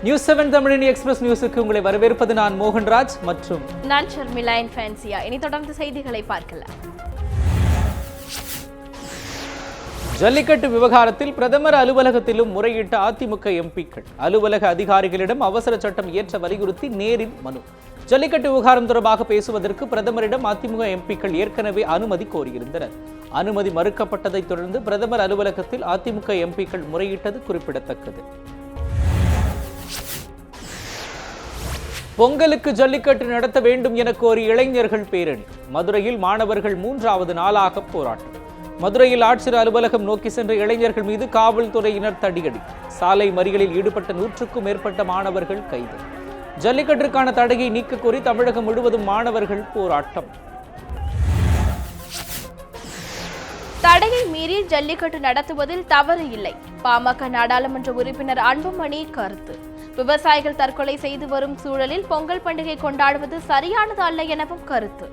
News 7 தமிழின் express நியூஸுக்கு உங்களை வரவேற்பது நான் மோகன்ராஜ் மற்றும் நான் ஷர்மிளா ஃபேன்சியா. இனி தொடர்ந்து செய்திகளை பார்க்கலாம். ஜல்லிக்கட்டு விவகாரத்தில் பிரதமர் அலுவலகத்திலும் முறையிட்ட அதிமுக எம்பிக்கள். அலுவலக அதிகாரிகளிடம் அவசர சட்டம் இயற்ற வலியுறுத்தி நேரில் மனு. ஜல்லிக்கட்டு விவகாரம் தொடர்பாக பேசுவதற்கு பிரதமரிடம் அதிமுக எம்பிக்கள் ஏற்கனவே அனுமதி கோரியிருந்தனர். அனுமதி மறுக்கப்பட்டதைத் தொடர்ந்து பிரதமர் அலுவலகத்தில் அதிமுக எம்பிக்கள் முறையிட்டது குறிப்பிடத்தக்கது. பொங்கலுக்கு ஜல்லிக்கட்டு நடத்த வேண்டும் என கோரி இளைஞர்கள் பேரணி. மதுரையில் மாணவர்கள் 3வது நாளாக போராட்டம். மதுரையில் ஆட்சியர் அலுவலகம் நோக்கி சென்ற இளைஞர்கள் மீது காவல்துறையினர் தடியடி. சாலை மறியலில் ஈடுபட்ட 100க்கும் மேற்பட்ட மாணவர்கள் கைது. ஜல்லிக்கட்டிற்கான தடையை நீக்க கோரி தமிழகம் முழுவதும் மாணவர்கள் போராட்டம். தடையை மீறி ஜல்லிக்கட்டு நடத்துவதில் தவறு இல்லை. பாமக நாடாளுமன்ற உறுப்பினர் அன்புமணி கருத்து. விவசாயிகள் தற்கொலை செய்து வரும் சூழலில் பொங்கல் பண்டிகை கொண்டாடுவது சரியானது அல்ல எனவும் கருத்து.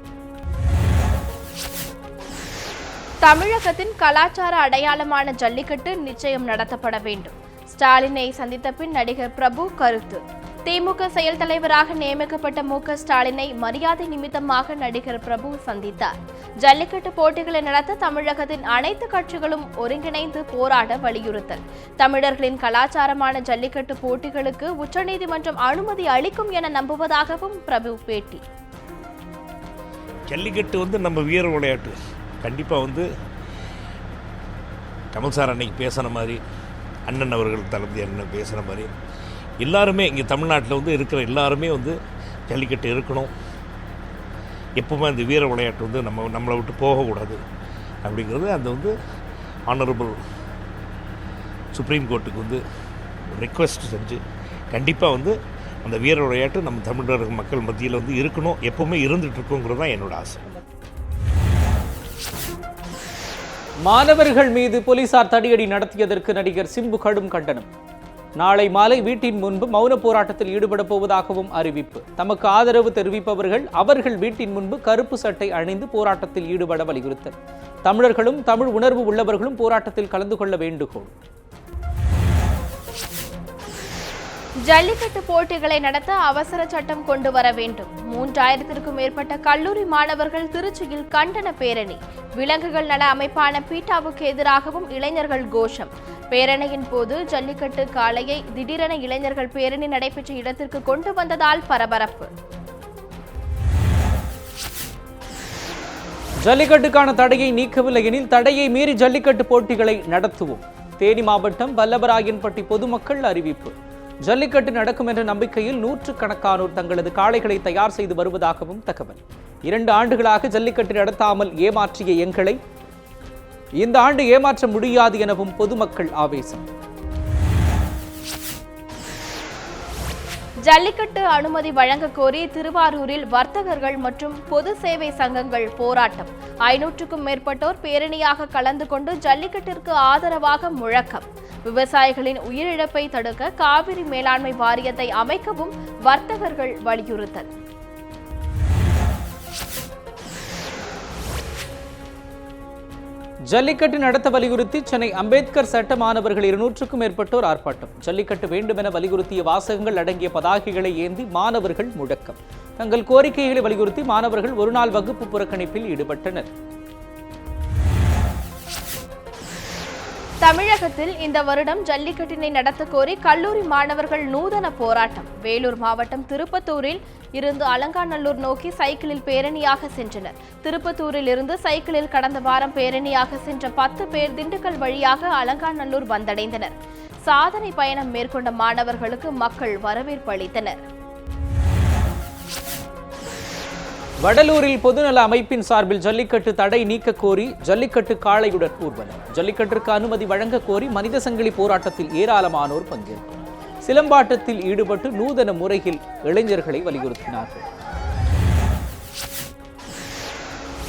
தமிழகத்தின் கலாச்சார அடையாளமான ஜல்லிக்கட்டு நிச்சயம் நடத்தப்பட வேண்டும். ஸ்டாலினை சந்தித்த பின் நடிகர் பிரபு கருத்து. திமுக செயல் தலைவராக நியமிக்கப்பட்ட மு.க. ஸ்டாலினை மரியாதை நிமித்தமாக நடிகர் பிரபு சந்தித்தார். ஜல்லிக்கட்டு போட்டிகளை நடத்த தமிழகத்தின் அனைத்து கட்சிகளும் ஒருங்கிணைந்து போராட வலியுறுத்தல். தமிழர்களின் கலாச்சாரமான ஜல்லிக்கட்டு போட்டிகளுக்கு உச்சநீதிமன்றம் அனுமதி அளிக்கும் என நம்புவதாகவும் பிரபு பேட்டி. ஜல்லிக்கட்டு நம்ம வீர விளையாட்டு. கண்டிப்பாக கமல் சார் அன்னைக்கு பேசுன மாதிரி, அண்ணன் அவர்கள் தளபதி அண்ணன் பேசுகிற மாதிரி எல்லாருமே இங்கே தமிழ்நாட்டில் இருக்கிற எல்லாருமே ஜல்லிக்கட்டு இருக்கணும். எப்பவுமே அந்த வீர விளையாட்டு நம்மளை விட்டு போகக்கூடாது அப்படிங்கிறது அந்த ஆனரபிள் சுப்ரீம் கோர்ட்டுக்கு ரெக்வெஸ்ட் செஞ்சு கண்டிப்பாக அந்த வீர விளையாட்டு நம்ம தமிழக மக்கள் மத்தியில் இருக்கணும், எப்பவுமே இருந்துட்டு இருக்கோங்கிறது தான் என்னோட ஆசை. மாணவர்கள் மீது போலீசார் தடியடி நடத்தியதற்கு நடிகர் சிம்பு கடும் கண்டனம். நாளை மாலை வீட்டின் முன்பு மௌன போராட்டத்தில் ஈடுபட போவதாகவும் அறிவிப்பு. தமக்கு ஆதரவு தெரிவிப்பவர்கள் அவர்கள் வீட்டின் முன்பு கருப்பு சட்டை அணிந்து போராட்டத்தில் ஈடுபட வலியுறுத்தல். தமிழர்களும் தமிழ் உணர்வு உள்ளவர்களும் போராட்டத்தில் கலந்து கொள்ள வேண்டுகோள். ஜல்லிக்கட்டு போட்டிகளை நடத்த அவசர சட்டம் கொண்டு வர வேண்டும். 3000க்கும் மேற்பட்ட கல்லூரி மாணவர்கள் திருச்சியில் கண்டன பேரணி. விலங்குகள் நல அமைப்பான பீட்டாவுக்கு எதிராகவும் இளைஞர்கள் கோஷம். பேரணியின் போது ஜல்லிக்கட்டு காளையை திடீரென இளைஞர்கள் பேரணி நடைபெற்ற இடத்திற்கு கொண்டு வந்ததால் பரபரப்பு. ஜல்லிக்கட்டுக்கான தடையை நீக்கவில்லை எனில் தடையை மீறி ஜல்லிக்கட்டு போட்டிகளை நடத்துவோம். தேனி மாவட்டம் வல்லபராயன்பட்டி பொதுமக்கள் அறிவிப்பு. ஜல்லிக்கட்டு நடக்கும் என்ற நம்பிக்கையில் 100கணக்கானோர் தங்களது காளைகளை தயார் செய்து வருவதாகவும் தகவல். 2 ஆண்டுகளாக ஜல்லிக்கட்டு நடத்தாமல் ஏமாற்றிய எங்களை இந்த ஆண்டு ஏமாற்ற முடியாது எனவும் பொதுமக்கள் ஆவேசம். ஜல்லிக்கட்டு அனுமதி வழங்க கோரி திருவாரூரில் வர்த்தகர்கள் மற்றும் பொது சேவை சங்கங்கள் போராட்டம். 500க்கும் மேற்பட்டோர் பேரணியாக கலந்து கொண்டு ஜல்லிக்கட்டிற்கு ஆதரவாக முழக்கம். விவசாயிகளின் உயிரிழப்பை தடுக்க காவிரி மேலாண்மை வாரியத்தை அமைக்கவும் வர்த்தகர்கள் வலியுறுத்தல். ஜல்லிக்கட்டு நடத்த வலியுறுத்தி சென்னை அம்பேத்கர் சட்ட மாணவர்கள் 200க்கும் மேற்பட்டோர் ஆர்ப்பாட்டம். ஜல்லிக்கட்டு வேண்டுமென வலியுறுத்திய வாசகங்கள் அடங்கிய பதாகைகளை ஏந்தி மாணவர்கள் முழக்கம். தங்கள் கோரிக்கைகளை வலியுறுத்தி மாணவர்கள் ஒருநாள் வகுப்பு புறக்கணிப்பில் ஈடுபட்டனர். தமிழகத்தில் இந்த வருடம் ஜல்லிக்கட்டினை நடத்த கோரி கல்லூரி மாணவர்கள் நூதன போராட்டம். வேலூர் மாவட்டம் திருப்பத்தூரில் இருந்து அலங்காநல்லூர் நோக்கி சைக்கிளில் பேரணியாக சென்றனர். திருப்பத்தூரில் இருந்து சைக்கிளில் கடந்த வாரம் பேரணியாக சென்ற 10 பேர் திண்டுக்கல் வழியாக அலங்காநல்லூர் வந்தடைந்தனர். சாதனை பயணம் மேற்கொண்ட மாணவர்களுக்கு மக்கள் வரவேற்பு அளித்தனர். வடலூரில் பொதுநல அமைப்பின் சார்பில் ஜல்லிக்கட்டு தடை நீக்க கோரி ஜல்லிக்கட்டு காளையுடன் ஊர்வலம். ஜல்லிக்கட்டிற்கு அனுமதி வழங்க கோரி மனித சங்கிலி போராட்டத்தில் ஏராளமானோர் பங்கேற்பு. சிலம்பாட்டத்தில் ஈடுபட்டு நூதன முறையில் இளைஞர்களை வலியுறுத்தினார்கள்.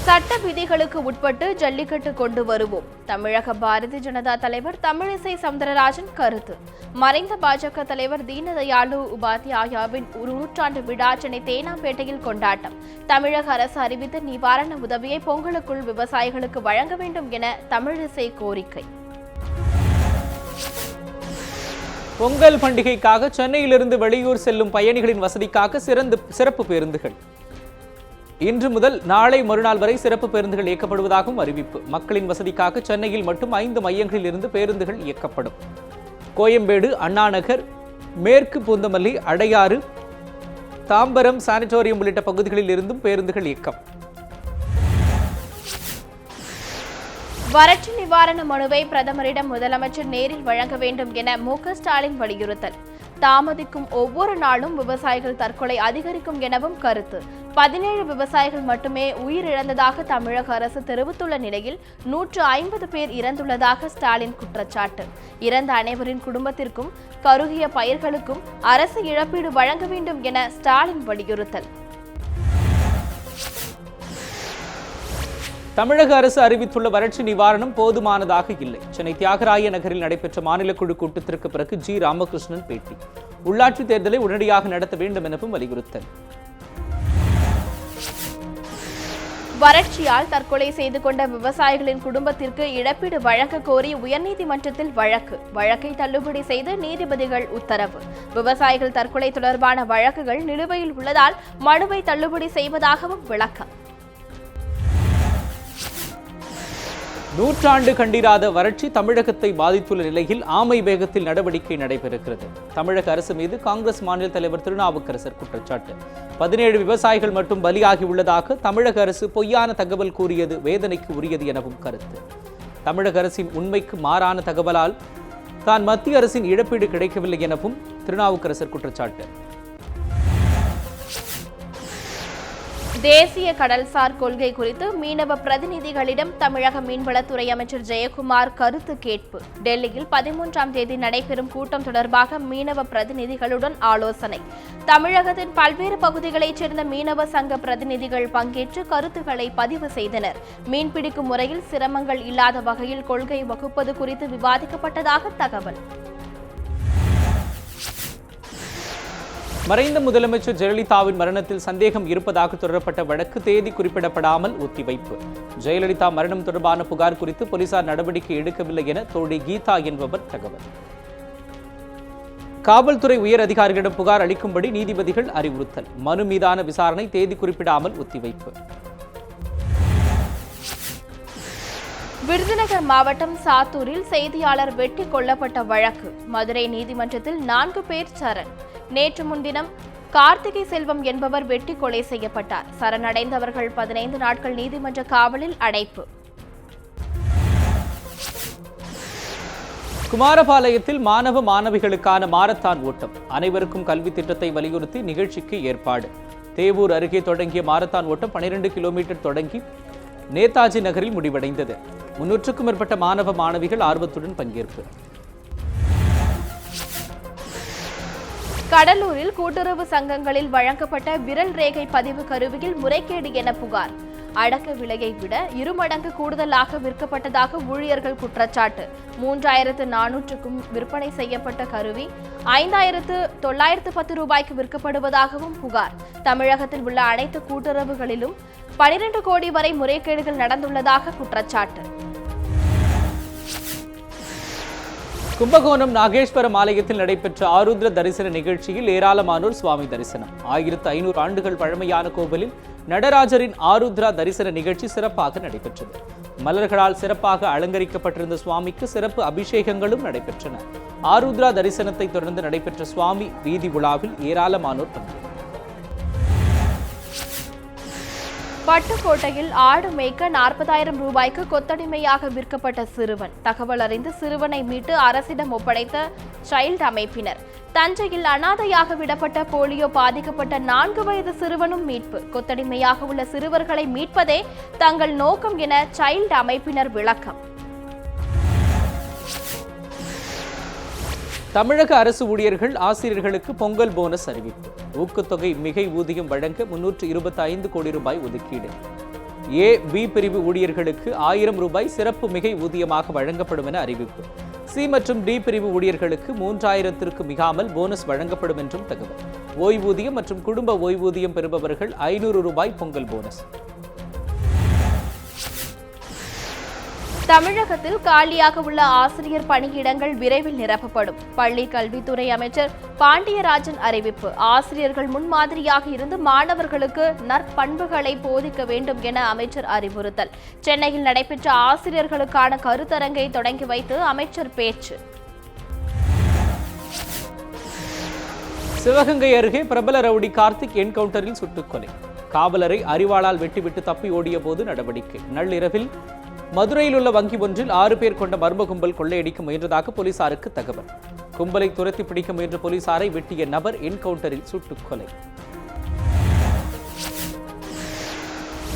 சட்ட விதிகளுக்கு உட்பட்டு ஜல்லிக்கட்டு கொண்டு வருவோம். தமிழக பாரதிய ஜனதா தலைவர் தமிழிசை சவுந்தரராஜன் கருத்து. மறைந்த பாஜக தலைவர் தீனதயாளு உபாத்யாயாவின் 100ஆண்டு விழா சென்னை தேனாம்பேட்டையில் கொண்டாட்டம். தமிழக அரசு அறிவித்த நிவாரண உதவியை பொங்கலுக்குள் விவசாயிகளுக்கு வழங்க வேண்டும் என தமிழிசை கோரிக்கை. பொங்கல் பண்டிகைக்காக சென்னையிலிருந்து வெளியூர் செல்லும் பயணிகளின் வசதிக்காக சிறப்பு பேருந்துகள் இன்று முதல் நாளை மறுநாள் வரை சிறப்பு பேருந்துகள் இயக்கப்படுவதாகவும் அறிவிப்பு. மக்களின் வசதிக்காக சென்னையில் மட்டும் 5 மையங்களில் இருந்து பேருந்துகள் இயக்கப்படும். கோயம்பேடு, அண்ணாநகர், மேற்கு பூந்தமல்லி, அடையாறு, தாம்பரம், சானிட்டோரியம் உள்ளிட்ட பகுதிகளில் இருந்தும் பேருந்துகள் இயக்கம். வறட்சி நிவாரண மனுவை பிரதமரிடம் முதலமைச்சர் நேரில் வழங்க வேண்டும் என மு.க. ஸ்டாலின் வலியுறுத்தல். தாமதிக்கும் ஒவ்வொரு நாளும் விவசாயிகள் தற்கொலை அதிகரிக்கும் எனவும் கருத்து. 17 விவசாயிகள் மட்டுமே உயிரிழந்ததாக தமிழக அரசு தெரிவித்துள்ள நிலையில் 150 பேர் இறந்துள்ளதாக ஸ்டாலின் குற்றச்சாட்டு. இறந்த அனைவரின் குடும்பத்திற்கும் கருகிய பயிர்களுக்கும் அரசு இழப்பீடு வழங்க வேண்டும் என ஸ்டாலின் வலியுறுத்தல். தமிழக அரசு அறிவித்துள்ள வறட்சி நிவாரணம் போதுமானதாக இல்லை. சென்னை தியாகராய நகரில் நடைபெற்ற மாநில குழு கூட்டத்திற்கு பிறகு ஜி. ராமகிருஷ்ணன் பேட்டி. உள்ளாட்சி தேர்தலை உடனடியாக நடத்த வேண்டும் எனவும் வலியுறுத்தல். வறட்சியால் தற்கொலை செய்து கொண்ட விவசாயிகளின் குடும்பத்திற்கு இழப்பீடு வழங்க கோரி உயர்நீதிமன்றத்தில் வழக்கை தள்ளுபடி செய்து நீதிபதிகள் உத்தரவு. விவசாயிகள் தற்கொலை தொடர்பான வழக்குகள் நிலுவையில் உள்ளதால் மனுவை தள்ளுபடி செய்வதாகவும் விளக்கம். நூற்றாண்டு கண்டிராத வறட்சி தமிழகத்தை பாதித்துள்ள நிலையில் ஆமை வேகத்தில் நடவடிக்கை நடைபெறுகிறது. தமிழக அரசு மீது காங்கிரஸ் மாநில தலைவர் திருநாவுக்கரசர் குற்றச்சாட்டு. 17 விவசாயிகள் மட்டும் பலியாகி உள்ளதாக தமிழக அரசு பொய்யான தகவல் கூறியது வேதனைக்கு உரியது எனவும் கருத்து. தமிழக அரசின் உண்மைக்கு மாறான தகவலால் தான் மத்திய அரசின் இழப்பீடு கிடைக்கவில்லை எனவும் திருநாவுக்கரசர் குற்றச்சாட்டு. தேசிய கடல்சார் கொள்கை குறித்து மீனவ பிரதிநிதிகளிடம் தமிழக மீன்வளத்துறை அமைச்சர் ஜெயக்குமார் கருத்து கேட்பு. டெல்லியில் 13ஆம் தேதி நடைபெறும் கூட்டம் தொடர்பாக மீனவ பிரதிநிதிகளுடன் ஆலோசனை. தமிழகத்தின் பல்வேறு பகுதிகளைச் சேர்ந்த மீனவ சங்க பிரதிநிதிகள் பங்கேற்று கருத்துக்களை பதிவு செய்தனர். மீன்பிடிக்கும் முறையில் சிரமங்கள் இல்லாத வகையில் கொள்கை வகுப்பது குறித்து விவாதிக்கப்பட்டதாக தகவல். மறைந்த முதலமைச்சர் ஜெயலலிதாவின் மரணத்தில் சந்தேகம் இருப்பதாக தொடரப்பட்ட வழக்கு தேதி குறிப்பிடப்படாமல் ஒத்திவைப்பு. ஜெயலலிதா மரணம் தொடர்பான புகார் குறித்து போலீசார் நடவடிக்கை எடுக்கவில்லை என தோழி கீதா என்பவர் தகவல். காவல்துறை உயர் அதிகாரிகளிடம் புகார் அளிக்கும்படி நீதிபதிகள் அறிவுறுத்தல். மனு மீதான விசாரணை தேதி குறிப்பிடாமல் ஒத்திவைப்பு. விருதுநகர் மாவட்டம் சாத்தூரில் செய்தியாளர் வெட்டி கொல்லப்பட்ட வழக்கு. மதுரை நீதிமன்றத்தில் 4 பேர் சரண். நேற்று முன்தினம் கார்த்திகை செல்வம் என்பவர் வெட்டி கொலை செய்யப்பட்டார். சரணடைந்தவர்கள் 15 நாட்கள் நீதிமன்ற காவலில் அடைப்பு. குமாரபாளையத்தில் மாணவ மாணவிகளுக்கான மாரத்தான் ஓட்டம். அனைவருக்கும் கல்வி திட்டத்தை வலியுறுத்தி நிகழ்ச்சிக்கு ஏற்பாடு. தேவூர் அருகே தொடங்கிய மாரத்தான் ஓட்டம் 12 கிலோமீட்டர் தொடங்கி நேதாஜி நகரில் முடிவடைந்தது. 300க்கும் மேற்பட்ட மாணவ மாணவிகள் ஆர்வத்துடன் பங்கேற்பு. கடலூரில் கூட்டுறவு சங்கங்களில் வழங்கப்பட்ட விரல் ரேகை பதிவு கருவியில் முறைகேடு என புகார். அடக்க விலையை விட 2 மடங்கு கூடுதலாக விற்கப்பட்டதாக ஊழியர்கள் குற்றச்சாட்டு. 3400க்கும் விற்பனை செய்யப்பட்ட கருவி 5910 ரூபாய்க்கு விற்கப்படுவதாகவும் புகார். தமிழகத்தில் உள்ள அனைத்து கூட்டுறவுகளிலும் 12 கோடி வரை முறைகேடுகள் நடந்துள்ளதாக குற்றச்சாட்டு. கும்பகோணம் நாகேஸ்வரம் ஆலயத்தில் நடைபெற்ற ஆருத்ர தரிசன நிகழ்ச்சியில் ஏராளமானோர் சுவாமி தரிசனம். 1500 ஆண்டுகள் பழமையான கோவிலில் நடராஜரின் ஆருத்ரா தரிசன நிகழ்ச்சி சிறப்பாக நடைபெற்றது. மலர்களால் சிறப்பாக அலங்கரிக்கப்பட்டிருந்த சுவாமிக்கு சிறப்பு அபிஷேகங்களும் நடைபெற்றன. ஆருத்ரா தரிசனத்தை தொடர்ந்து நடைபெற்ற சுவாமி வீதி விழாவில் ஏராளமானோர் பங்கேற்றனர். பட்டுக்கோட்டையில் ஆடு மேய்க்க 40,000 ரூபாய்க்கு கொத்தடிமையாக விற்கப்பட்ட சிறுவன். தகவல் அறிந்து சிறுவனை மீட்டு அரசிடம் ஒப்படைத்த சைல்டு அமைப்பினர். தஞ்சையில் அனாதையாக விடப்பட்ட போலியோ பாதிக்கப்பட்ட 4 வயது சிறுவனும் மீட்பு. கொத்தடிமையாக உள்ள சிறுவர்களை மீட்பதே தங்கள் நோக்கம் என சைல்டு அமைப்பினர் விளக்கம். தமிழக அரசு ஊழியர்கள் ஆசிரியர்களுக்கு பொங்கல் போனஸ் அறிவிப்பு. ஊக்கத்தொகை மிகை ஊதியம் வழங்க 325 கோடி ரூபாய் ஒதுக்கீடு. ஏ, பி பிரிவு ஊழியர்களுக்கு 1000 ரூபாய் சிறப்பு மிகை ஊதியமாக வழங்கப்படும் என அறிவிப்பு. சி மற்றும் டி பிரிவு ஊழியர்களுக்கு 3000த்திற்கு மிகாமல் போனஸ் வழங்கப்படும் என்றும் தகவல். ஓய்வூதியம் மற்றும் குடும்ப ஓய்வூதியம் பெறுபவர்கள் 500 ரூபாய் பொங்கல் போனஸ். தமிழகத்தில் காலியாக உள்ள ஆசிரியர் பணியிடங்கள் விரைவில் நிரப்பப்படும். பள்ளி கல்வித்துறை அமைச்சர் பாண்டியராஜன் அறிவிப்பு. ஆசிரியர்கள் முன்மாதிரியாக இருந்து மாணவர்களுக்கு நற்பண்புகளை போதிக்க வேண்டும் என அமைச்சர் அறிவுறுத்தல். சென்னையில் நடைபெற்ற ஆசிரியர்களுக்கான கருத்தரங்கை தொடங்கி வைத்து அமைச்சர் பேச்சு. சிவகங்கை அருகே பிரபல ரவுடி கார்த்திக் என்கவுண்டரில் சுட்டுக்கொலை. காவலரை அரிவாளால் வெட்டிவிட்டு தப்பி ஓடிய போது நடவடிக்கை. நள்ளிரவில் மதுரையில் உள்ள வங்கி ஒன்றில் 6 பேர் கொண்ட மர்ம கும்பல் கொள்ளையடிக்க முயன்றதாக போலீசாருக்கு தகவல். கும்பலை துரத்தி பிடிக்க முயன்ற போலீசாரை வெட்டிய நபர் என்கவுண்டரில் சுட்டுக்கொலை.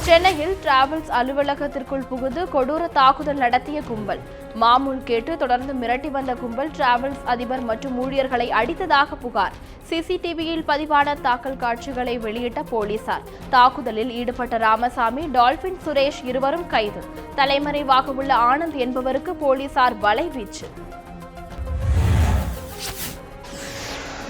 சென்னையில் டிராவல்ஸ் அலுவலகத்திற்குள் புகுந்து கொடூர தாக்குதல் நடத்திய கும்பல். மாமூல் கேட்டு தொடர்ந்து மிரட்டி வந்த கும்பல் டிராவல்ஸ் அதிபர் மற்றும் ஊழியர்களை அடித்ததாக புகார். சிசிடிவியில் பதிவான தாக்கல் காட்சிகளை வெளியிட்ட போலீசார். தாக்குதலில் ஈடுபட்ட ராமசாமி, டால்பின் சுரேஷ் இருவரும் கைது. தலைமறைவாக உள்ள ஆனந்த் என்பவருக்கு போலீசார் வலைவீச்சு.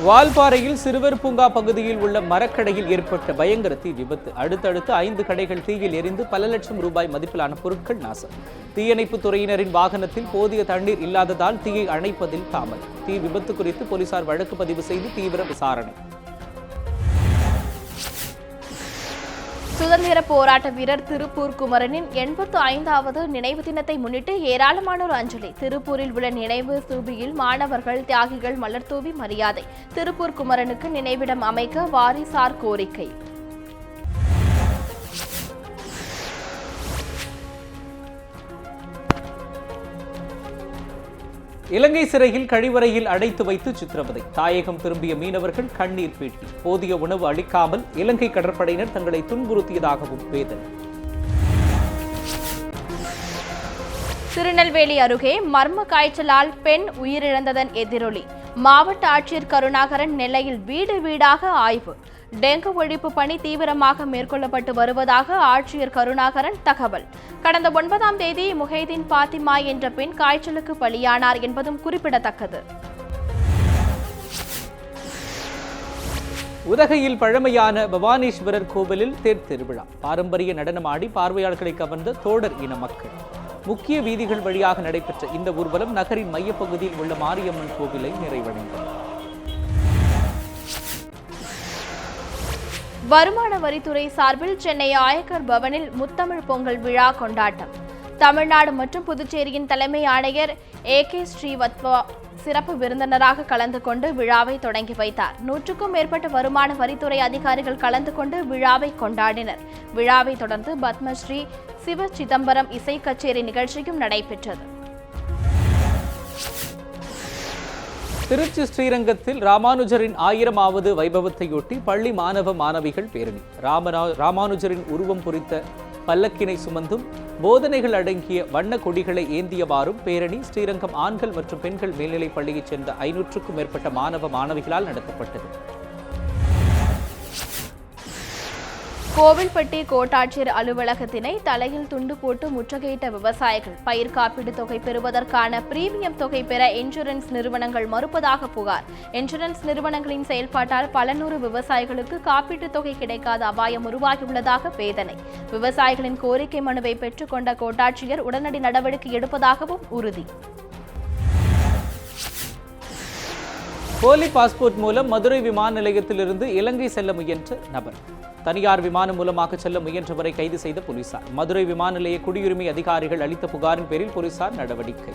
வால்பாறையில் சிறுவர் பூங்கா பகுதியில் உள்ள மரக்கடையில் ஏற்பட்ட பயங்கர தீ விபத்து. அடுத்தடுத்து 5 கடைகள் தீயில் எரிந்து பல லட்சம் ரூபாய் மதிப்பிலான பொருட்கள் நாசம். தீயணைப்புத் துறையினரின் வாகனத்தில் போதிய தண்ணீர் இல்லாததால் தீயை அணைப்பதில் தாமதம். தீ விபத்து குறித்து போலீசார் வழக்கு பதிவு செய்து தீவிர விசாரணை. சுதந்திர போராட்ட வீரர் திருப்பூர் குமரனின் 85வது நினைவு தினத்தை முன்னிட்டு ஏராளமானோர் அஞ்சலி. திருப்பூரில் உள்ள நினைவு ஸ்தூபியில் மாணவர்கள், தியாகிகள் மலர்தூவி மரியாதை. திருப்பூர் குமரனுக்கு நினைவிடம் அமைக்க வாரிசார் கோரிக்கை. இலங்கை சிறையில் கழிவறையில் அடைத்து வைத்து சித்திரவதை. தாயகம் திரும்பிய மீனவர்கள் கண்ணீர் பேட்டி. போதிய உணவு அளிக்காமல் இலங்கை கடற்படையினர் தங்களை துன்புறுத்தியதாகவும் வேதனை. திருநெல்வேலி அருகே மர்ம காய்ச்சலால் பெண் உயிரிழந்ததன் எதிரொலி. மாவட்ட ஆட்சியர் கருணாகரன் நெல்லையில் வீடு வீடாக ஆய்வு. டெங்கு ஒழிப்பு பணி தீவிரமாக மேற்கொள்ளப்பட்டு வருவதாக ஆட்சியர் கருணாகரன் தகவல். கடந்த 9ஆம் தேதி முஹைதீன் பாத்திமா என்ற பெண் காய்ச்சலுக்கு பலியானார் என்பதும் குறிப்பிடத்தக்கது. உதகையில் பழமையான பவானீஸ்வரர் கோவிலில் தேர் திருவிழா. பாரம்பரிய நடனமாடி பார்வையாளர்களை கவர்ந்த தோடர் இன மக்கள். முக்கிய வீதிகள் வழியாக நடைபெற்ற இந்த ஊர்வலம் நகரின் மையப்பகுதியில் உள்ள மாரியம்மன் கோவிலை நிறைவடைந்தது. வருமான வரித்துறை சார்பில் சென்னை ஆயக்கர் பவனில் முத்தமிழ் பொங்கல் விழா கொண்டாட்டம். தமிழ்நாடு மற்றும் புதுச்சேரியின் தலைமை ஆணையர் AK ஸ்ரீவத்வா சிறப்பு விருந்தினராக கலந்து கொண்டு விழாவை தொடங்கி வைத்தார். 100க்கும் மேற்பட்ட வருமான வரித்துறை அதிகாரிகள் கலந்து கொண்டு விழாவை கொண்டாடினர். விழாவை தொடர்ந்து பத்மஸ்ரீ சிவ சிதம்பரம் இசை கச்சேரி நிகழ்ச்சியும் நடைபெற்றது. திருச்சி ஸ்ரீரங்கத்தில் ராமானுஜரின் 1000வது வைபவத்தையொட்டி பள்ளி மாணவ மாணவிகள் பேரணி. ராமானுஜரின் உருவம் பொறித்த பல்லக்கினை சுமந்தும் போதனைகள் அடங்கிய வண்ண கொடிகளை ஏந்தியவாறும் பேரணி ஸ்ரீரங்கம் ஆண்கள் மற்றும் பெண்கள் மேல்நிலைப் பள்ளியைச் சேர்ந்த 500க்கும் மேற்பட்ட மாணவ மாணவிகளால் நடத்தப்பட்டது. கோவில்பட்டி கோட்டாட்சியர் அலுவலகத்தினை தலையில் துண்டு போட்டு முற்றுகையிட்ட விவசாயிகள். பயிர் காப்பீடு தொகை பெறுவதற்கான பிரீமியம் தொகை பெற இன்சூரன்ஸ் நிறுவனங்கள் மறுப்பதாக புகார். இன்சூரன்ஸ் நிறுவனங்களின் செயல்பாட்டால் பல நூறு விவசாயிகளுக்கு காப்பீட்டு தொகை கிடைக்காத அபாயம் உருவாகியுள்ளதாக வேதனை. விவசாயிகளின் கோரிக்கை மனுவை பெற்றுக்கொண்ட கோட்டாட்சியர் உடனடி நடவடிக்கை எடுப்பதாகவும் உறுதி. போலி பாஸ்போர்ட் மூலம் மதுரை விமான நிலையத்திலிருந்து இலங்கை செல்ல முயன்ற நபர். தனியார் விமானம் மூலமாக செல்ல முயன்றவரை கைது செய்த போலீசார். மதுரை விமான நிலைய குடியுரிமை அதிகாரிகள் அளித்த புகாரின் பேரில் போலீசார் நடவடிக்கை.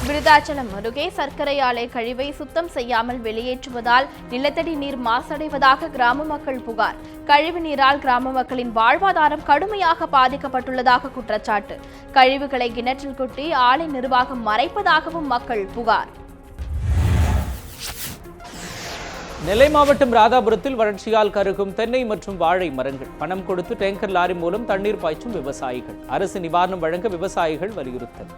விருதாச்சலம் அருகே சர்க்கரை ஆலை கழிவை சுத்தம் செய்யாமல் வெளியேற்றுவதால் நிலத்தடி நீர் மாசடைவதாக கிராம மக்கள் புகார். கழிவு நீரால் கிராம மக்களின் வாழ்வாதாரம் கடுமையாக பாதிக்கப்பட்டுள்ளதாக குற்றச்சாட்டு. கழிவுகளை கிணற்றில் கொட்டி ஆலை நிர்வாகம் மறைப்பதாகவும் மக்கள் புகார். நெல்லை மாவட்டம் ராதாபுரத்தில் வறட்சியால் கருகும் தென்னை மற்றும் வாழை மரங்கள். பணம் கொடுத்து டேங்கர் லாரி மூலம் தண்ணீர் பாய்ச்சும் விவசாயிகள். அரசு நிவாரணம் வழங்க விவசாயிகள் வலியுறுத்தல்.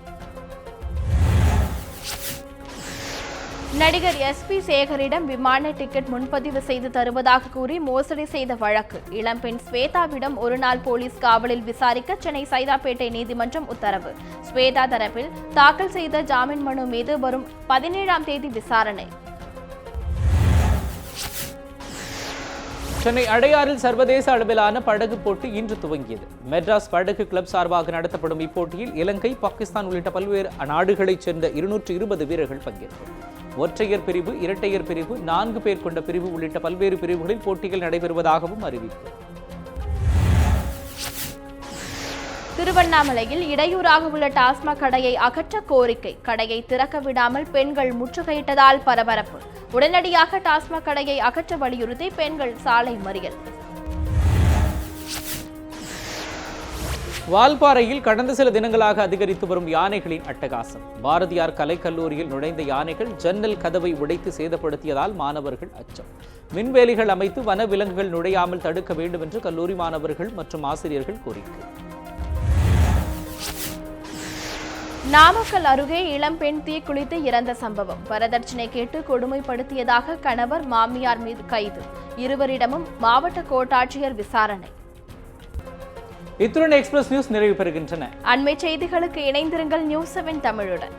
நடிகர் SP சேகரிடம் விமான டிக்கெட் முன்பதிவு செய்து தருவதாக கூறி மோசடி செய்த வழக்கு. இளம்பெண் ஸ்வேதாவிடம் ஒருநாள் போலீஸ் காவலில் விசாரிக்க சென்னை சைதாப்பேட்டை நீதிமன்றம் உத்தரவு. ஸ்வேதா தரப்பில் தாக்கல் செய்த ஜாமீன் மனு மீது வரும் 17ஆம் தேதி விசாரணை. சென்னை அடையாறில் சர்வதேச அளவிலான படகு போட்டி இன்று துவங்கியது. மெட்ராஸ் படகு கிளப் சார்பாக நடத்தப்படும் இப்போட்டியில் இலங்கை, பாகிஸ்தான் உள்ளிட்ட பல்வேறு நாடுகளைச் சேர்ந்த 220 வீரர்கள் பங்கேற்பர். ஒற்றையர் பிரிவு, இரட்டையர் பிரிவு, 4 பேர் கொண்ட பிரிவு உள்ளிட்ட பல்வேறு பிரிவுகளில் போட்டிகள் நடைபெறுவதாகவும் அறிவிப்பு. திருவண்ணாமலையில் இடையூறாக உள்ள டாஸ்மாக் கடையை அகற்ற கோரிக்கை. கடையை திறக்க விடாமல் பெண்கள் முற்றுகையிட்டதால் பரபரப்பு. உடனடியாக டாஸ்மாக் கடையை அகற்ற வலியுறுத்தி பெண்கள் சாலை மறியல். வால்பாறையில் கடந்த சில தினங்களாக அதிகரித்து வரும் யானைகளின் அட்டகாசம். பாரதியார் கலைக்கல்லூரியில் நுழைந்த யானைகள் ஜன்னல் கதவை உடைத்து சேதப்படுத்தியதால் மாணவர்கள் அச்சம். மின்வேலிகள் அமைத்து வன விலங்குகள் நுழையாமல் தடுக்க வேண்டும் என்று கல்லூரி மாணவர்கள் மற்றும் ஆசிரியர்கள் கோரிக்கை. நாமக்கல் அருகே இளம்பெண் தீக்குளித்து இறந்த சம்பவம். வரதட்சணை கேட்டு கொடுமைப்படுத்தியதாக கணவர், மாமியார் மீது கைது. இருவரிடமும் மாவட்ட கோட்டாட்சியர் விசாரணை. இத்துடன் எக்ஸ்பிரஸ் நியூஸ் நிறைவு பெறுகின்றன. அண்மை செய்திகளுக்கு இணைந்திருங்கள் நியூஸ் 7 தமிழுடன்.